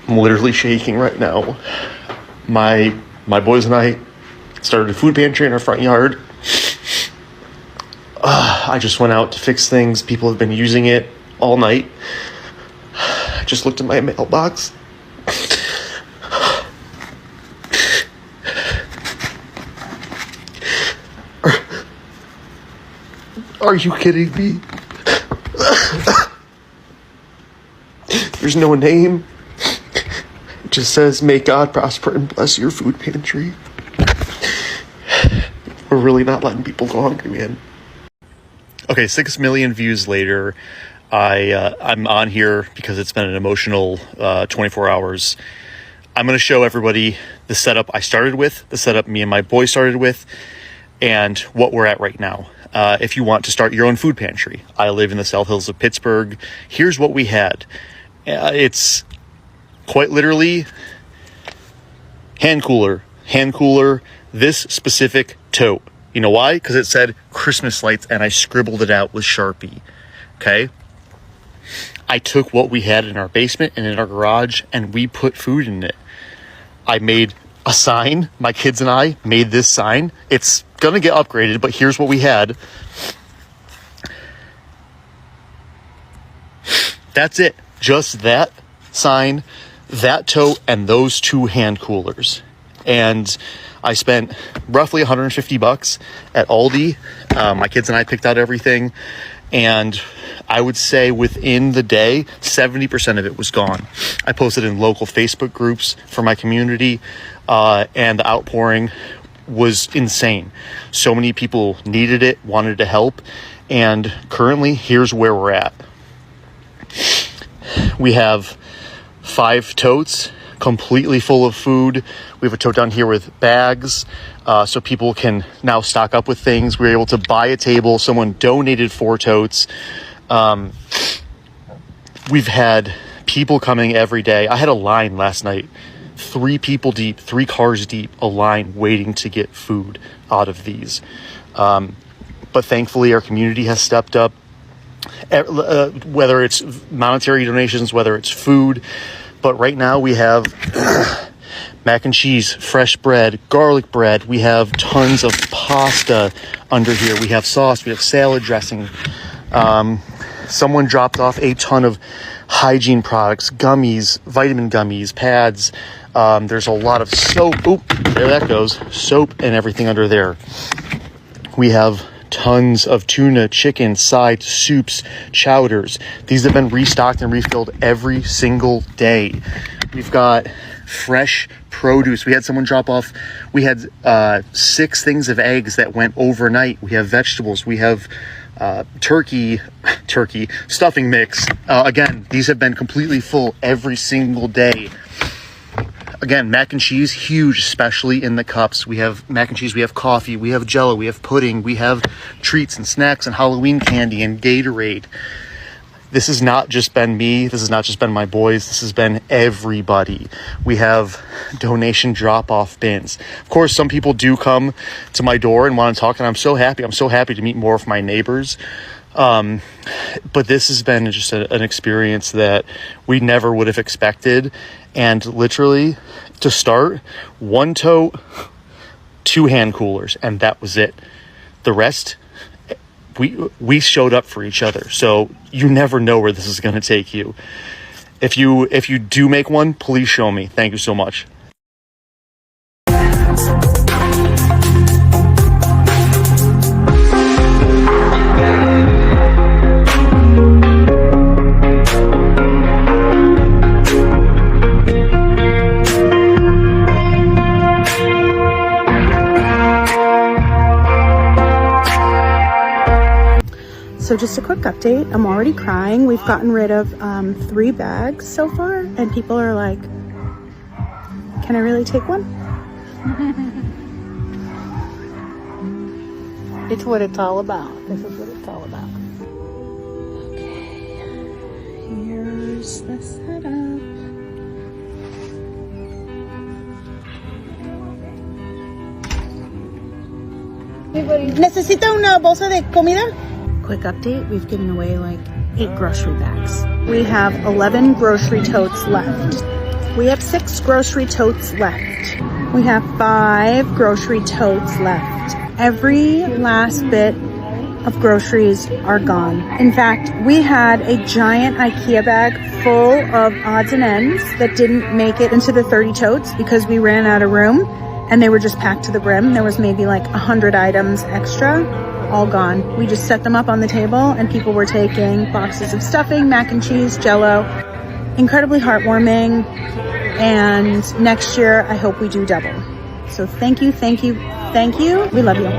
I'm literally shaking right now. My boys and I started a food pantry in our front yard. I just went out to fix things. People have been using it all night. I just looked at my mailbox. Are you kidding me? There's no name. It just says, may God prosper and bless your food pantry. We're really not letting people go hungry, man. Okay, 6 million views later, I'm on here because it's been an emotional 24 hours. I'm going to show everybody the setup I started with, the setup me and my boy started with, and what we're at right now. If you want to start your own food pantry. I live in the South Hills of Pittsburgh. Here's what we had. It's quite literally hand cooler, this specific tote. You know why? Because it said Christmas lights and I scribbled it out with Sharpie. Okay. I took what we had in our basement and in our garage and we put food in it. I made a sign. My kids and I made this sign. It's gonna get upgraded, but here's what we had. That's it. Just that sign, that tote, and those 2 hand coolers. And I spent roughly $150 at Aldi. My kids and I picked out everything. And I would say within the day, 70% of it was gone. I posted in local Facebook groups for my community, and the outpouring was insane. So many people needed it, wanted to help, and currently, here's where we're at. We have 5 totes completely full of food. We have a tote down here with bags, so people can now stock up with things. We were able to buy a table. Someone donated 4 totes. We've had people coming every day. I had a line last night, 3 people deep, 3 cars deep, a line waiting to get food out of these. But thankfully, our community has stepped up, whether it's monetary donations, whether it's food. But right now we have mac and cheese, fresh bread, garlic bread. We have tons of pasta under here. We have sauce. We have salad dressing. Someone dropped off a ton of hygiene products, gummies, vitamin gummies, pads. There's a lot of soap. Oop, there that goes. Soap and everything under there. We have tons of tuna, chicken, side soups, chowders. These have been restocked and refilled every single day. We've got fresh produce. We had someone drop off. We had 6 things of eggs that went overnight. We have vegetables. We have turkey stuffing mix. Again, these have been completely full every single day. Again, mac and cheese, huge, especially in the cups. We have mac and cheese, we have coffee, we have Jell-O, we have pudding, we have treats and snacks and Halloween candy and Gatorade. This has not just been me. This has not just been my boys. This has been everybody. We have donation drop-off bins. Of course, some people do come to my door and want to talk, and I'm so happy. I'm so happy to meet more of my neighbors. But this has been just an experience that we never would have expected. And literally, to start, 1 tote, 2 hand coolers, and that was it. The rest, we showed up for each other. So you never know where this is going to take you. If you do make one, please show me. Thank you so much. So just a quick update. I'm already crying. We've gotten rid of 3 bags so far, and people are like, can I really take one? It's what it's all about. This is what it's all about. Okay, here's the setup. ¿Necesita una bolsa de comida? Quick update, we've given away like 8 grocery bags. We have 11 grocery totes left. We have 6 grocery totes left. We have 5 grocery totes left. Every last bit of groceries are gone. In fact, we had a giant IKEA bag full of odds and ends that didn't make it into the 30 totes because we ran out of room and they were just packed to the brim. There was maybe like 100 items extra, all gone. We just set them up on the table and people were taking boxes of stuffing, mac and cheese, Jell-O. Incredibly heartwarming. And next year, I hope we do double. So thank you, thank you, thank you. We love you.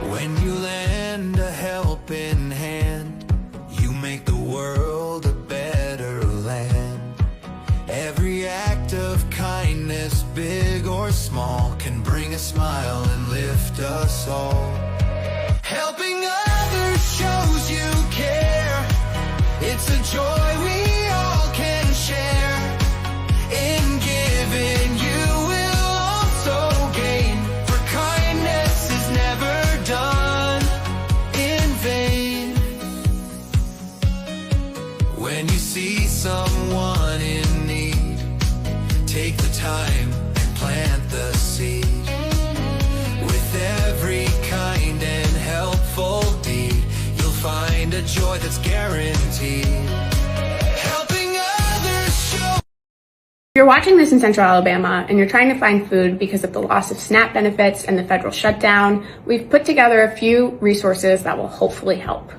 When you lend a helping hand, you make the world a better land. Every act of kindness, big or small, can bring a smile and lift us all. Helping others shows you care. It's a joy we all can share. In giving, you will also gain. For kindness is never done in vain. When you see someone in need, take the time and plant the seed. With every kind and helpful deed, you'll find a joy that's guaranteed. Helping others show. If you're watching this in Central Alabama and you're trying to find food because of the loss of SNAP benefits and the federal shutdown, we've put together a few resources that will hopefully help.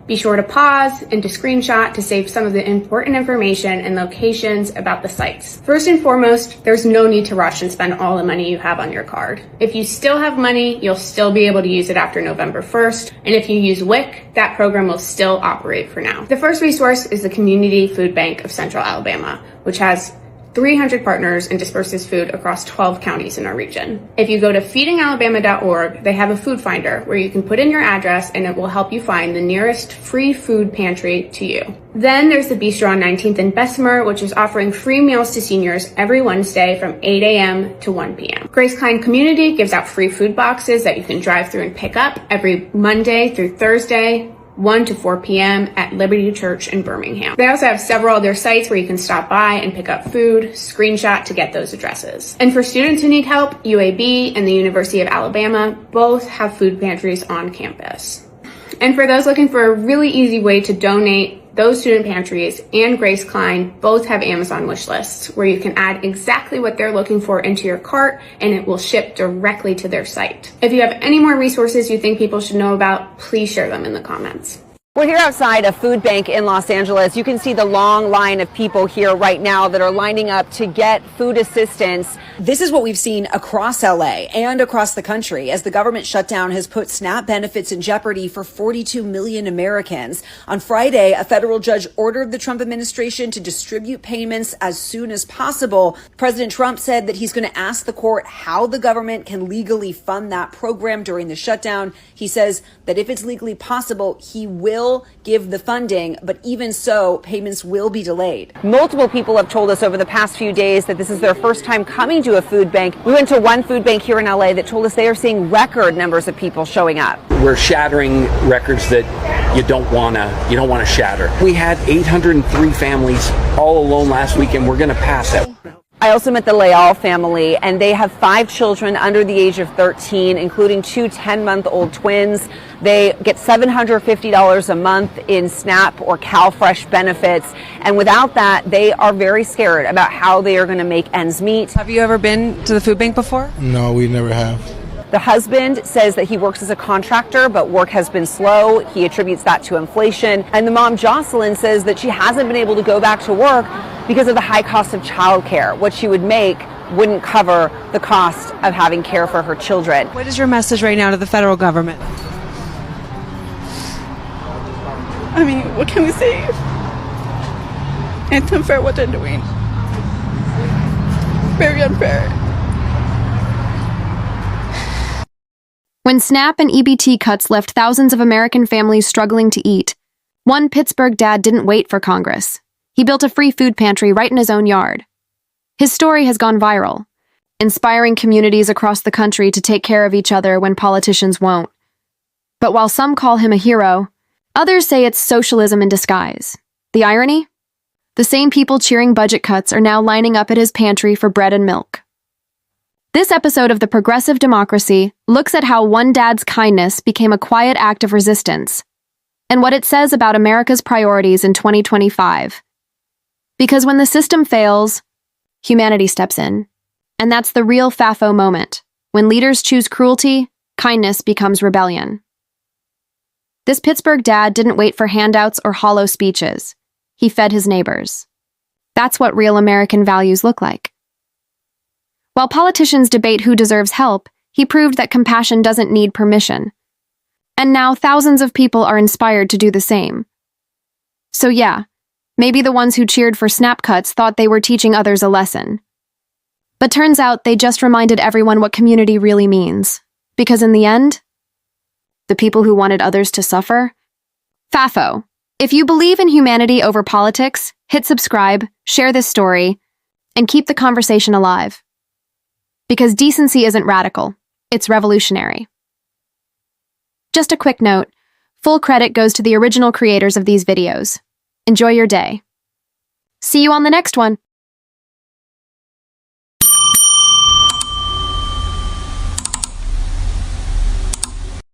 Be sure to pause and to screenshot to save some of the important information and locations about the sites. First and foremost, there's no need to rush and spend all the money you have on your card. If you still have money, you'll still be able to use it after November 1st. And if you use WIC, that program will still operate for now. The first resource is the Community Food Bank of Central Alabama, which has 300 partners and disperses food across 12 counties in our region. If you go to feedingalabama.org, they have a food finder where you can put in your address and it will help you find the nearest free food pantry to you. Then there's the Bistro on 19th and Bessemer, which is offering free meals to seniors every Wednesday from 8 a.m. to 1 p.m. Grace Klein Community gives out free food boxes that you can drive through and pick up every Monday through Thursday, 1 to 4 p.m. at Liberty Church in Birmingham. They also have several other sites where you can stop by and pick up food, screenshot to get those addresses. And for students who need help, UAB and the University of Alabama both have food pantries on campus. And for those looking for a really easy way to donate, those student pantries and Grace Klein both have Amazon wish lists where you can add exactly what they're looking for into your cart and it will ship directly to their site. If you have any more resources you think people should know about, please share them in the comments. We're here outside a food bank in Los Angeles. You can see the long line of people here right now that are lining up to get food assistance. This is what we've seen across LA and across the country as the government shutdown has put SNAP benefits in jeopardy for 42 million Americans. On Friday, a federal judge ordered the Trump administration to distribute payments as soon as possible. President Trump said that he's going to ask the court how the government can legally fund that program during the shutdown. He says that if it's legally possible, he will give the funding, but even so, payments will be delayed. Multiple people have told us over the past few days that this is their first time coming to a food bank. We went to one food bank here in LA that told us they are seeing record numbers of people showing up. We're shattering records that you don't want to shatter. We had 803 families all alone last week, and we're going to pass that. I also met the Leal family, and they have 5 children under the age of 13, including 2 10-month-old twins. They get $750 a month in SNAP or CalFresh benefits, and without that, they are very scared about how they are going to make ends meet. Have you ever been to the food bank before? No, we never have. The husband says that he works as a contractor, but work has been slow. He attributes that to inflation. And the mom, Jocelyn, says that she hasn't been able to go back to work because of the high cost of childcare. What she would make wouldn't cover the cost of having care for her children. What is your message right now to the federal government? I mean, what can we say? It's unfair what they're doing. Very unfair. When SNAP and EBT cuts left thousands of American families struggling to eat, one Pittsburgh dad didn't wait for Congress. He built a free food pantry right in his own yard. His story has gone viral, inspiring communities across the country to take care of each other when politicians won't. But while some call him a hero, others say it's socialism in disguise. The irony? The same people cheering budget cuts are now lining up at his pantry for bread and milk. This episode of The Progressive Democracy looks at how one dad's kindness became a quiet act of resistance, and what it says about America's priorities in 2025. Because when the system fails, humanity steps in. And that's the real FAFO moment. When leaders choose cruelty, kindness becomes rebellion. This Pittsburgh dad didn't wait for handouts or hollow speeches. He fed his neighbors. That's what real American values look like. While politicians debate who deserves help, he proved that compassion doesn't need permission. And now thousands of people are inspired to do the same. So yeah, maybe the ones who cheered for SNAP cuts thought they were teaching others a lesson. But turns out they just reminded everyone what community really means. Because in the end, the people who wanted others to suffer? FAFO. If you believe in humanity over politics, hit subscribe, share this story, and keep the conversation alive. Because decency isn't radical, it's revolutionary. Just a quick note, full credit goes to the original creators of these videos. Enjoy your day. See you on the next one.